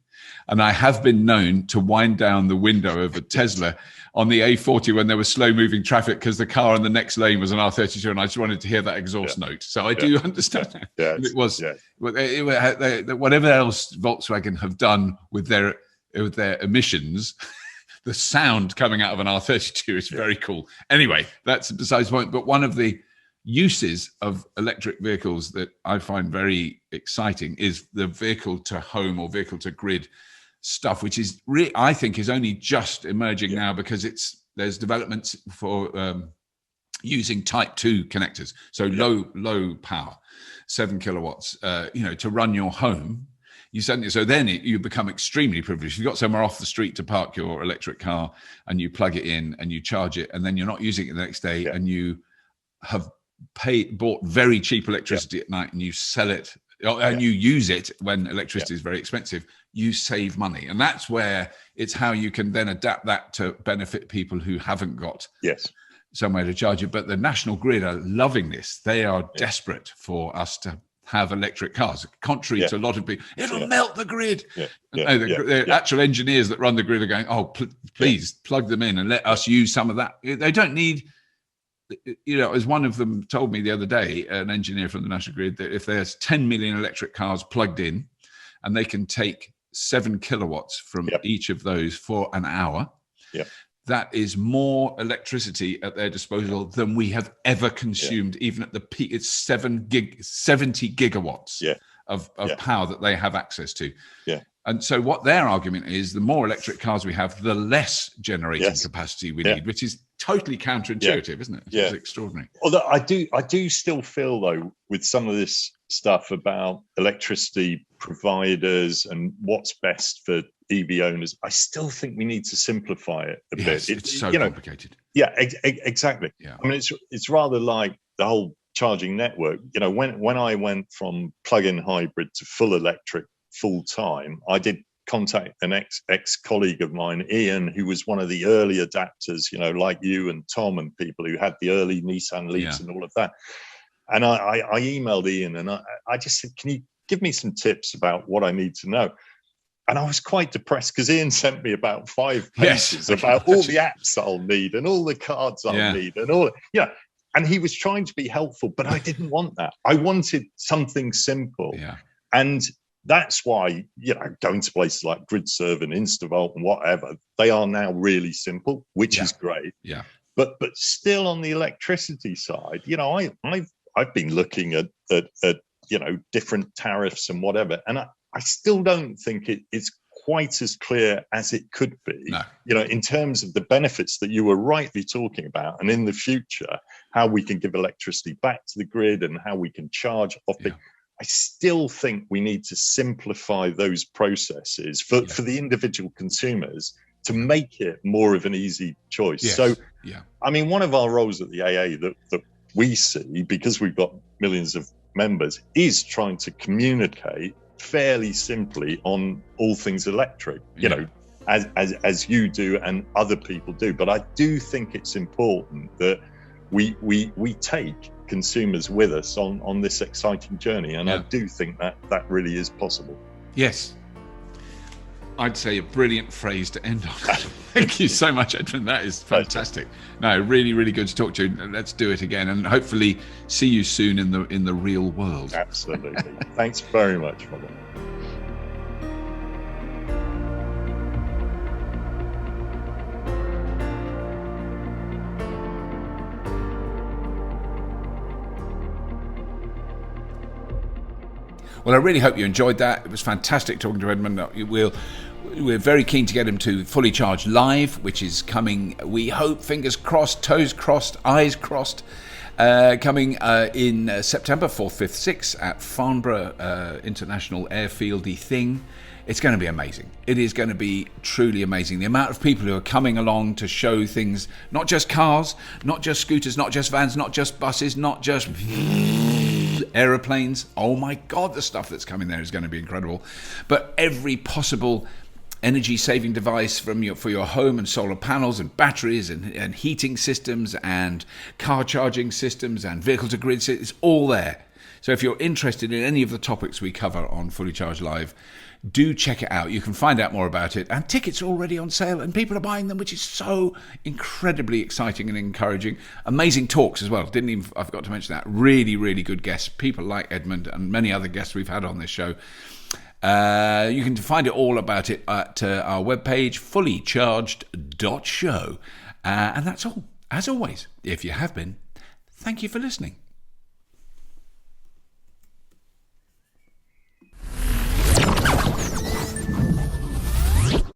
and I have been known to wind down the window of a Tesla on the A40 when there was slow moving traffic because the car in the next lane was an R32 and I just wanted to hear that exhaust note. So I do understand that. It was whatever else Volkswagen have done with their emissions, the sound coming out of an R32 is very cool. Anyway, that's besides the point. But one of the uses of electric vehicles that I find very exciting is the vehicle to home or vehicle to grid stuff, which is I think is only just emerging now, because there's developments for using type 2 connectors, so low power, 7 kilowatts, you know, to run your home. You become extremely privileged. You've got somewhere off the street to park your electric car, and you plug it in and you charge it, and then you're not using it the next day, and you have bought very cheap electricity at night, and you sell it and you use it when electricity is very expensive. You save money, and that's where it's how you can then adapt that to benefit people who haven't got somewhere to charge it. But the National Grid are loving this. They are desperate for us to have electric cars, contrary to a lot of people. It'll melt the grid. The actual engineers that run the grid are going, oh, please plug them in and let us use some of that. They don't need, you know, as one of them told me the other day, an engineer from the National Grid, that if there's 10 million electric cars plugged in and they can take 7 kilowatts from each of those for an hour, that is more electricity at their disposal than we have ever consumed, even at the peak. It's 70 gigawatts of power that they have access to. And so what their argument is, the more electric cars we have, the less generating capacity we need, which is totally counterintuitive, isn't it? It's extraordinary. Although I do still feel, though, with some of this stuff about electricity providers and what's best for EV owners, I still think we need to simplify it a bit. It's so complicated. Yeah, exactly. Yeah. I mean, it's rather like the whole charging network. When I went from plug-in hybrid to full electric full time, I did contact an ex colleague of mine, Ian, who was one of the early adapters, like you and Tom and people who had the early Nissan Leafs and all of that. And I emailed Ian and I just said, can you give me some tips about what I need to know? And I was quite depressed because Ian sent me about 5 pages about all the apps I'll need and all the cards I'll need and all. And he was trying to be helpful, but I didn't want that. I wanted something simple. Yeah. And that's why, going to places like GridServe and InstaVolt and whatever, they are now really simple, which is great. Yeah. But still on the electricity side, I've been looking at different tariffs and whatever, and I still don't think it's quite as clear as it could be, in terms of the benefits that you were rightly talking about, and in the future, how we can give electricity back to the grid and how we can charge off it. I still think we need to simplify those processes for the individual consumers to make it more of an easy choice. Yes. So, I mean, one of our roles at the AA that we see, because we've got millions of members, is trying to communicate fairly simply on all things electric, as you do and other people do. But I do think it's important that we take consumers with us on this exciting journey, and I do think that really is possible. Yes, I'd say a brilliant phrase to end on. Thank you so much, Edmund. That is fantastic. No, really, really good to talk to you. Let's do it again, and hopefully see you soon in the real world. Absolutely. Thanks very much, Robin. Well, I really hope you enjoyed that. It was fantastic talking to Edmund. We're very keen to get him to Fully Charged Live, which is coming, we hope, fingers crossed, toes crossed, eyes crossed, coming in September 4th, 5th, 6th at Farnborough International Airfieldy thing. It's going to be amazing. It is going to be truly amazing. The amount of people who are coming along to show things, not just cars, not just scooters, not just vans, not just buses, not just aeroplanes. Oh my God, the stuff that's coming there is going to be incredible. But every possible energy saving device for your home, and solar panels and batteries and heating systems and car charging systems and vehicle to grid systems, it's all there. So if you're interested in any of the topics we cover on Fully Charged Live, do check it out. You can find out more about it, and tickets are already on sale and people are buying them, which is so incredibly exciting and encouraging. Amazing talks as well. I forgot to mention that. Really, really good guests. People like Edmund and many other guests we've had on this show. You can find it all about it at our webpage, fullycharged.show. And that's all. As always, if you have been, thank you for listening.